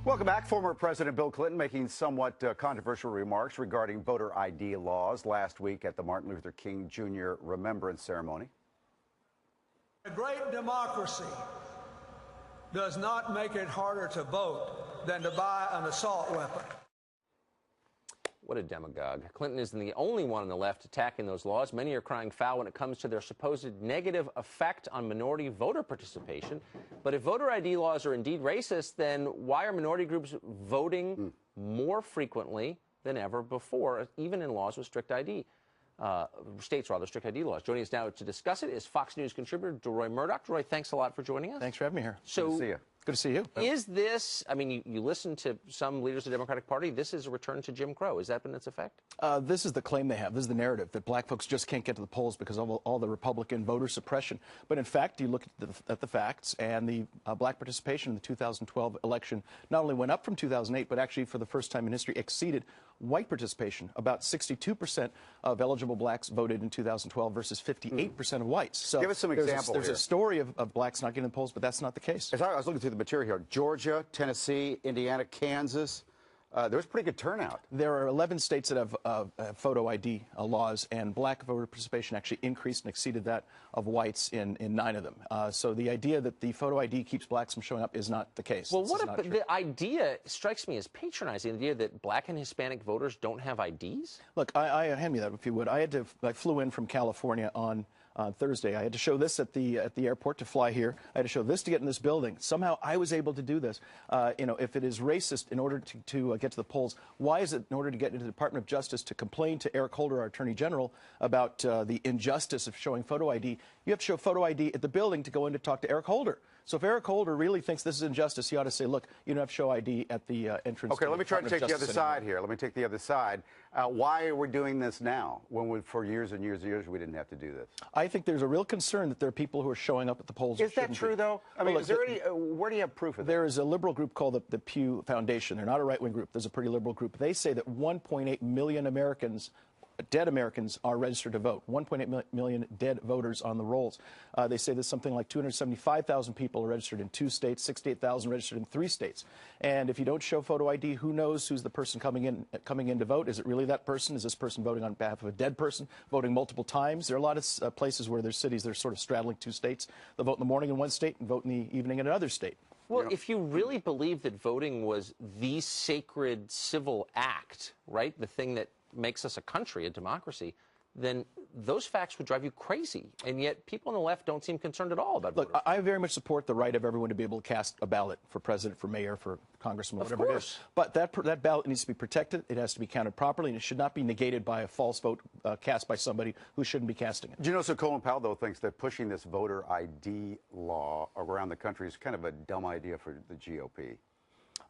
Welcome back. Former President Bill Clinton making somewhat controversial remarks regarding voter ID laws last week at the Martin Luther King Jr. Remembrance Ceremony. A great democracy does not make it harder to vote than to buy an assault weapon. What a demagogue. Clinton isn't the only one on the left attacking those laws. Many are crying foul when it comes to their supposed negative effect on minority voter participation. But if voter ID laws are indeed racist, then why are minority groups voting more frequently than ever before, even in laws with strict ID? States, rather, strict ID laws. Joining us now to discuss it is Fox News contributor DeRoy Murdoch. DeRoy, thanks a lot for joining us. Thanks for having me here. Good to see you. Good to see you. Is this, I mean, you listen to some leaders of the Democratic Party, this is a return to Jim Crow. Has that been its effect? This is the claim they have. This is the narrative, that black folks just can't get to the polls because of all the Republican voter suppression. But in fact, you look at the facts, and the black participation in the 2012 election not only went up from 2008, but actually for the first time in history exceeded white participation. About 62% of eligible blacks voted in 2012 versus 58% of whites. So give us some examples. There's a story of blacks not getting in the polls, but that's not the case. As I was looking through the material here, Georgia, Tennessee, Indiana, Kansas, there was pretty good turnout. There are 11 states that have photo ID laws, and black voter participation actually increased and exceeded that of whites in 9 of them. So the idea that the photo ID keeps blacks from showing up is not the case. Well, the idea strikes me as patronizing, the idea that black and Hispanic voters don't have IDs? Look, hand me that if you would. I flew in from California on Thursday. I had to show this at the airport to fly here. I had to show this to get in this building. Somehow I was able to do this. If it is racist in order to get to the polls, why is it in order to get into the Department of Justice to complain to Eric Holder, our Attorney General, about the injustice of showing photo ID? You have to show photo ID at the building to go in to talk to Eric Holder. So if Eric Holder really thinks this is injustice, he ought to say, look, you don't have to show ID at the entrance. Okay, let me try to take the other side here. Let me take the other side. Why are we doing this now when for years and years and years we didn't have to do this? I think there's a real concern that there are people who are showing up at the polls. Is that true, though? I mean, is there any, where do you have proof of that? There is a liberal group called the Pew Foundation. They're not a right-wing group. There's a pretty liberal group. They say that 1.8 million Americans, dead Americans, are registered to vote. 1.8 million dead voters on the rolls. They say that something like 275,000 people are registered in 2 states, 68,000 registered in 3 states. And if you don't show photo ID, who knows who's the person coming in to vote? Is it really that person? Is this person voting on behalf of a dead person, voting multiple times? There are a lot of places where there's cities that are sort of straddling 2 states. They'll vote in the morning in one state and vote in the evening in another state. Well, if you really believe that voting was the sacred civil act, right, the thing that makes us a country, a democracy, then those facts would drive you crazy. And yet people on the left don't seem concerned at all about voting. Look, I very much support the right of everyone to be able to cast a ballot for president, for mayor, for congressman, whatever it is. But that ballot needs to be protected. It has to be counted properly, and it should not be negated by a false vote cast by somebody who shouldn't be casting it. Do you know, so Colin Powell, though, thinks that pushing this voter ID law around the country is kind of a dumb idea for the GOP?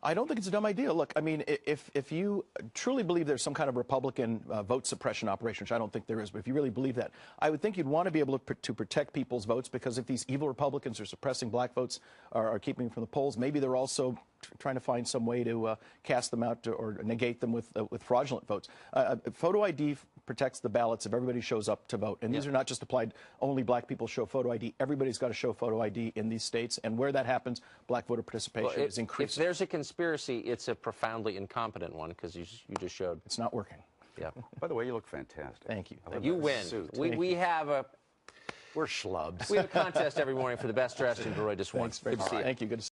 I don't think it's a dumb idea. Look, I mean, if you truly believe there's some kind of Republican vote suppression operation, which I don't think there is, but if you really believe that, I would think you'd want to be able to protect people's votes, because if these evil Republicans are suppressing black votes, are keeping them from the polls, maybe they're also trying to find some way to cast them out or negate them with fraudulent votes. Photo ID protects the ballots if everybody shows up to vote. And these are not just applied, only black people show photo ID. Everybody's got to show photo ID in these states. And where that happens, black voter participation is increasing. If there's a conspiracy, it's a profoundly incompetent one, because you just showed. It's not working. Yeah. By the way, you look fantastic. Thank you. You win. We have a... We're schlubs. We have a contest every morning for the best dressed in DeRoy DeSwan. Thanks very much. Thank you. Good to see you.